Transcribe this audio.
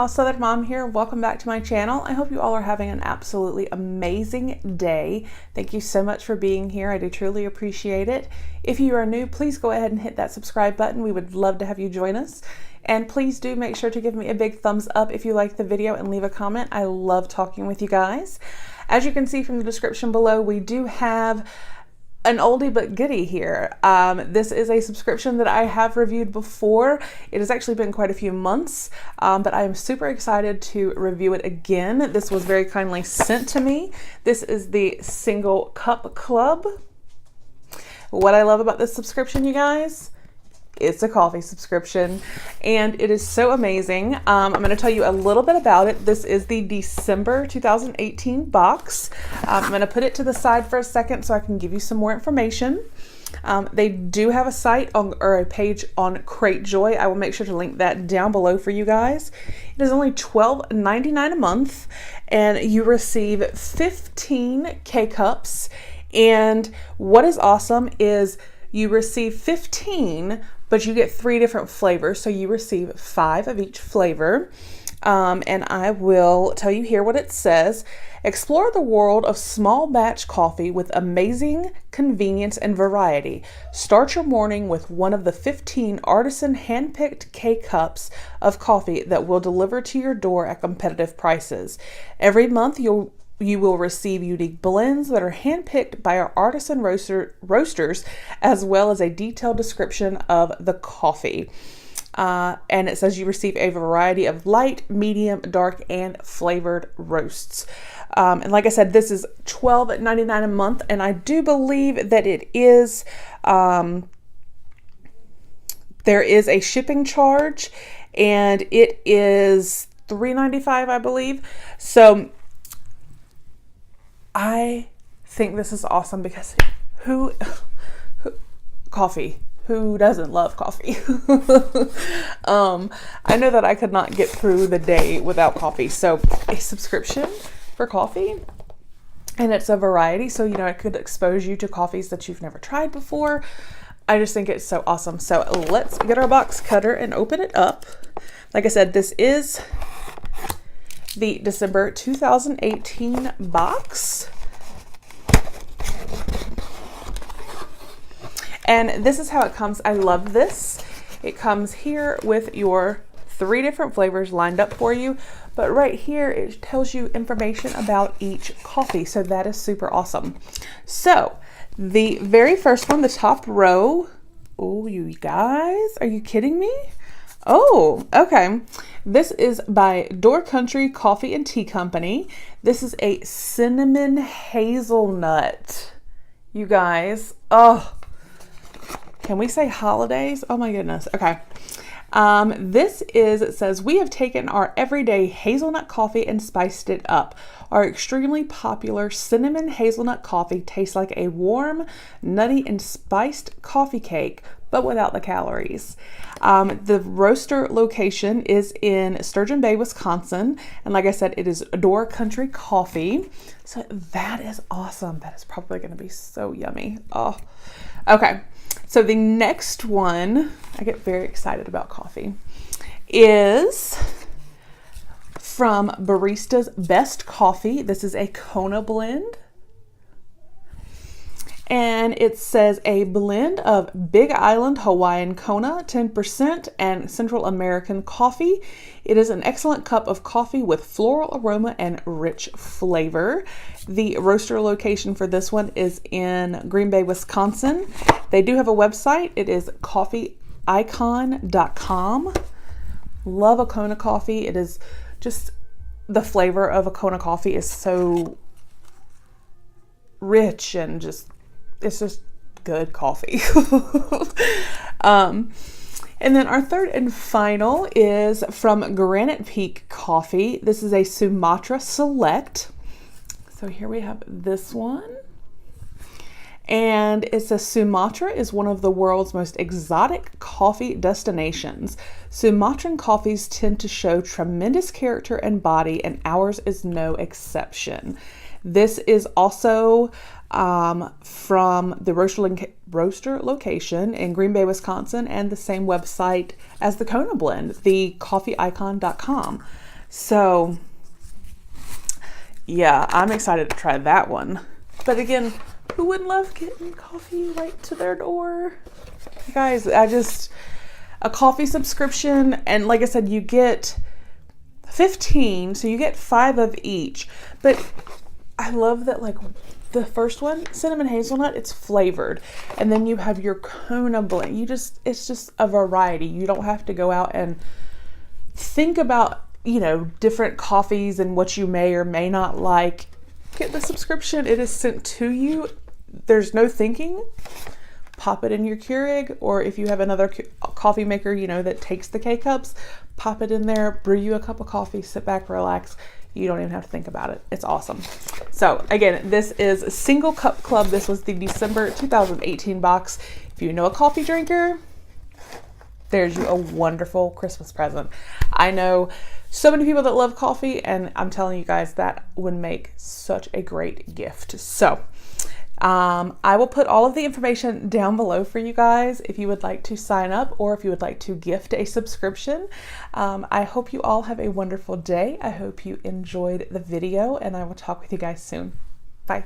y'all, Southern Mom here. Welcome back to my channel. I hope you all are having an absolutely amazing day. Thank you so much for being here. I do truly appreciate it. If you are new, please go ahead and hit that subscribe button. We would love to have you join us. And please do make sure to give me a big thumbs up if you like the video and leave a comment. I love talking with you guys. As you can see from the description below, we do have an oldie but goodie here. This is a subscription that I have reviewed before. It has actually been quite a few months, but I am super excited to review it again. This was very kindly sent to me. This is the Single Cup Club. What I love about this subscription, you guys, it's a coffee subscription and it is so amazing. I'm going to tell you a little bit about it. This is the December 2018 box. I'm going to put it to the side for a second so I can give you some more information. They do have a site or a page on Cratejoy. I will make sure to link that down below for you guys. It is only $12.99 a month and you receive 15 K-Cups. And what is awesome is you receive 15, but you get 3 different flavors. So you receive 5 of each flavor. And I will tell you here what it says. Explore the world of small batch coffee with amazing convenience and variety. Start your morning with one of the 15 artisan hand-picked K-Cups of coffee that will deliver to your door at competitive prices. Every month you will receive unique blends that are handpicked by our artisan roasters, as well as a detailed description of the coffee. And it says you receive a variety of light, medium, dark, and flavored roasts. And like I said, this is $12.99 a month, and I do believe that it is, there is a shipping charge, and it is $3.95, I believe. So I think this is awesome because coffee. Who doesn't love coffee? I know that I could not get through the day without coffee. So a subscription for coffee, and it's a variety. So, you know, it could expose you to coffees that you've never tried before. I just think it's so awesome. So let's get our box cutter and open it up. Like I said, this is the December 2018 box. And this is how it comes. I love this. It comes here with your 3 different flavors lined up for you. But right here, it tells you information about each coffee. So that is super awesome. So the very first one, the top row. Oh, you guys, are you kidding me? Oh, okay. This is by Door Country Coffee and Tea Company. This is a cinnamon hazelnut. You guys, oh, can we say holidays? Oh my goodness. Okay. It says, we have taken our everyday hazelnut coffee and spiced it up. Our extremely popular cinnamon hazelnut coffee tastes like a warm, nutty, and spiced coffee cake, but without the calories. The roaster location is in Sturgeon Bay, Wisconsin. And like I said, it is Door Country Coffee. So that is awesome. That is probably going to be so yummy. Oh, okay. So the next one, I get very excited about coffee, is from Barista's Best Coffee. This is a Kona blend. And it says a blend of Big Island Hawaiian Kona, 10%, and Central American coffee. It is an excellent cup of coffee with floral aroma and rich flavor. The roaster location for this one is in Green Bay, Wisconsin. They do have a website. It is coffeeicon.com. Love a Kona coffee. It is just, the flavor of a Kona coffee is so rich and just, it's just good coffee. And then our third and final is from Granite Peak Coffee. This is a Sumatra Select. So here we have this one. And it says Sumatra is one of the world's most exotic coffee destinations. Sumatran coffees tend to show tremendous character and body, and ours is no exception. This is also from the roaster location in Green Bay, Wisconsin, and the same website as the Kona blend, the coffeeicon.com. So yeah, I'm excited to try that one. But again, who wouldn't love getting coffee right to their door? You guys, a coffee subscription, and like I said, you get 15, so you get 5 of each. But I love that, like, the first one, cinnamon hazelnut, it's flavored. And then you have your Kona blend. It's just a variety. You don't have to go out and think about, different coffees and what you may or may not like. Get the subscription. It is sent to you. There's no thinking. Pop it in your Keurig, or if you have another coffee maker, that takes the K-cups, pop it in there, brew you a cup of coffee, sit back, relax. You don't even have to think about it. It's awesome. So again, this is Single Cup Club. This was the December 2018 box. If you know a coffee drinker, there's you a wonderful Christmas present. I know so many people that love coffee, and I'm telling you guys, that would make such a great gift. So I will put all of the information down below for you guys if you would like to sign up or if you would like to gift a subscription. I hope you all have a wonderful day. I hope you enjoyed the video, and I will talk with you guys soon. Bye.